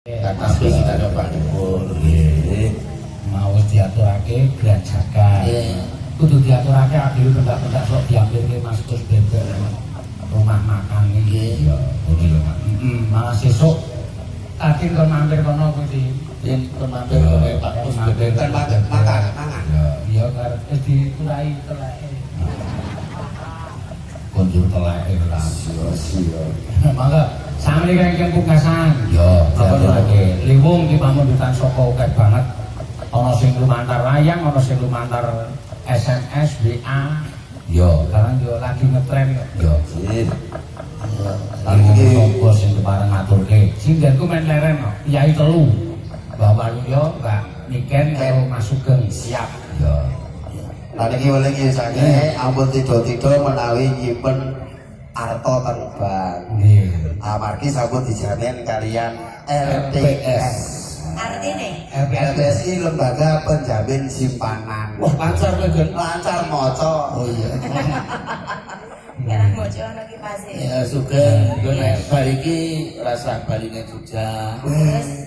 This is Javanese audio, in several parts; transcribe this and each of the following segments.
Tapi kita coba dipun mau diaturake gerajakan. Kudu diaturake adil pendak-pendak sok diambilke Mas Gus Beber rumah makan iki. Ya, ngono lho, Pak. Malah sesuk tadi kon mampir kono kuwi. Yen kon mampir kono Pak Gus Beber kan makan. Ya karo wis diturai teleke. Konjur teleke lah. Sia-sia. Mangga sami kengken pungkasan. Ya, diaturake. Liwung ki pamundutan saka akeh banget. Ana sing lumantar layang, ana sing lumantar SMS, WA. Yo, Sekarang yo lagi ngetren kok. yo. Lagi nopo sing kepareng ngaturke. Sing denku men leren kok. Yai telu. Mbah Waluyo, Mbak Niken karo Mas Sugeng siap. Yo. Lah niki wele iki sange ampun tiba-tiba menawi nyimpen arta terbang. Nggih. Amargi sampun dijamin kalian LPS. Artine LPS ini lembaga penjamin simpanan. Wah, lancar kowe, Gen. Lancar moco. Oh iya. kira bojo ana ki pase. Ya Sugeng, yo nek bar iki rasa baline Jogja.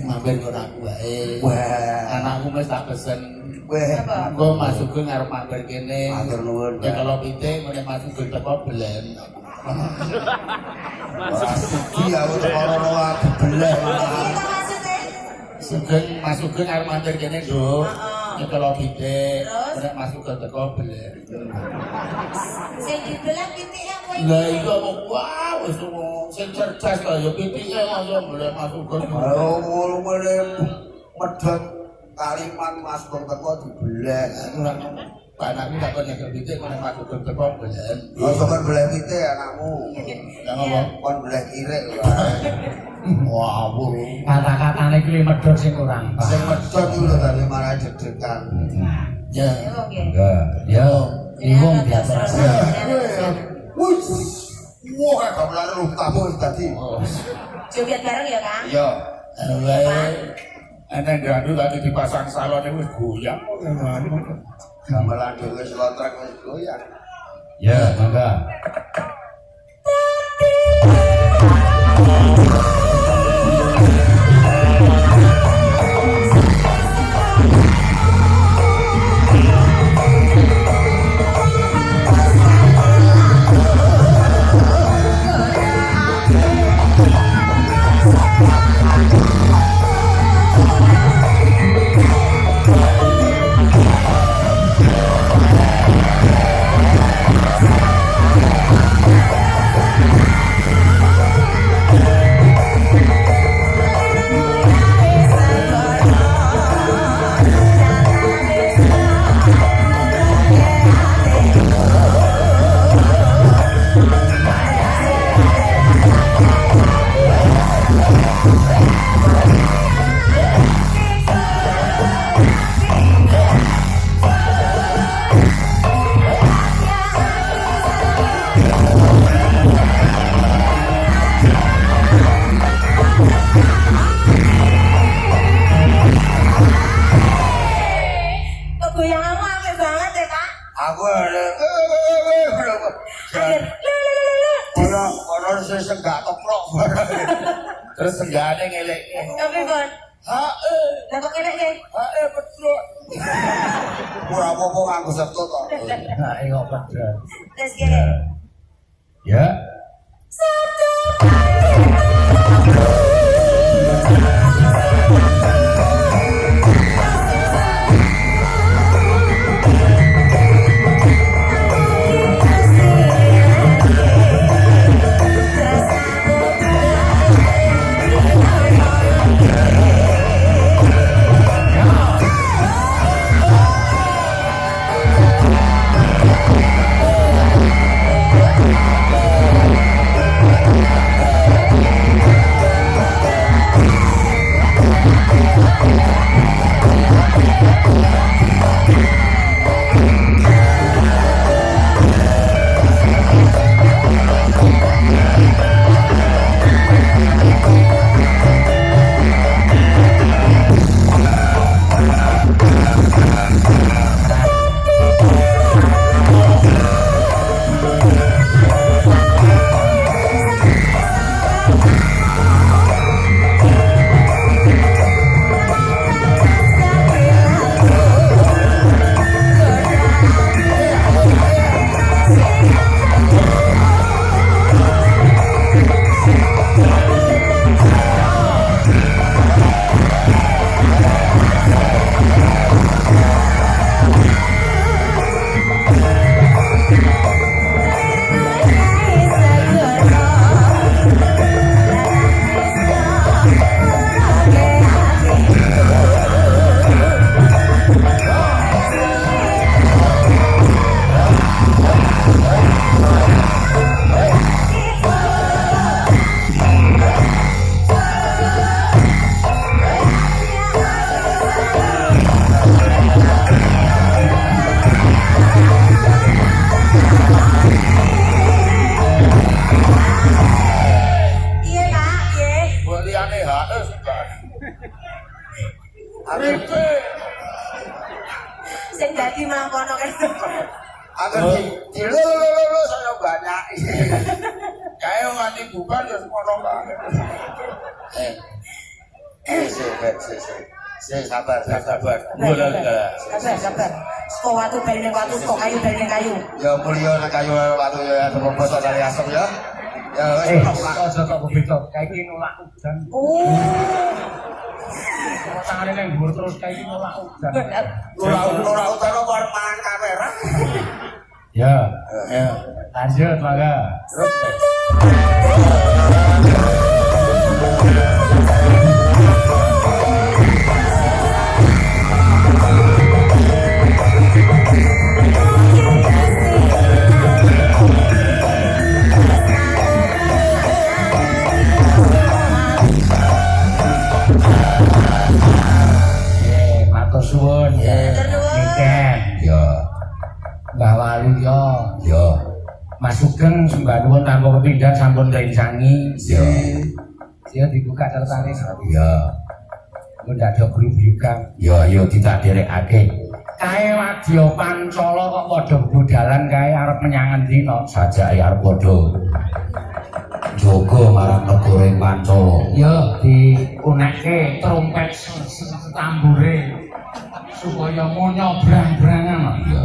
Mampir ngono aku wae. Wah, Anakku wis tak pesen. weh, Engko Mas Sugeng arep mampir kene. matur nuwun. Ya kalau pitik meneh Mas Sugeng teko belen. Iya, aku ora aku belah. Kita maksudnya Sugeng Mas Sugeng arep mampir kene, Nduk. Ya kalau pitik Terus? meneh Mas Sugeng teko belen. sing dibelah pitik apa iki? Lah iya kok wah wis sing cerdas lah ya pitike masa boleh Mas Sugeng. Ayo ngono meneh medhot kalimat Mas Bong teko dibelah. Anakku tak kok nyekel pitik meneh Mas Sugeng teko belen. Ojo kan belah pitik anakmu. Ya ngopo? Kon belah kirek wae. Wah, ampun. Kata-katane kuwi medhot sing kurang. Sing medhot iki lho dari marah dedekan. Ya. Oke. Ya, liwung diaturake. Wih, wah, gak benar lu tamu tadi. Joget bareng ya, Kang? Iya, Enak gadu tadi dipasang salonnya wis goyang. gamelan dhewe slotrek wis goyang. Ya, mangga. Kegoyanganmu apik banget ya, Kak? Aku ada orang sing gak keprok. Terus senggane ngelek. Tapi Bon, Hae, lah kok kene iki? hae betul. Ora apa-apa nganggo septo to. Nah, iki kok pedhot. Terus kene. Ya. Terus Ripe. Sing dadi mangkono kan. Agar di lo saya banyak. Kayak nganti bubar ya semono banget. Sabar. Bola enggak. Sabar. Kok watu baline watu, kok kayu baline kayu. Ya mulia nek kayu watu ya terpopos dari asap ya. Ya wis aja kok begitu. Kayak iki nolak udan. Tangane nang dhuwur terus kayak iki nolak udan. ora utara karo mangan kamera. Ya. Ya. Lanjut, mangga. Matur suwun ya. Niken. Ya. Mbah Wali Ya. Mas Sugeng sembah nuwun tanpa kepindhan sampun rencangi. Ya. Ya dibuka catetane. Ya. Mun ada grup-grupan. Ya yo ditaderekake. Kae wadya Pancala kok padha bodalan kae arep menyang endi to? Sajake arep padha jaga marang negara ing Pancala. Ya diunekke trompet tambure supaya mau nyobrang-brangan. Ya.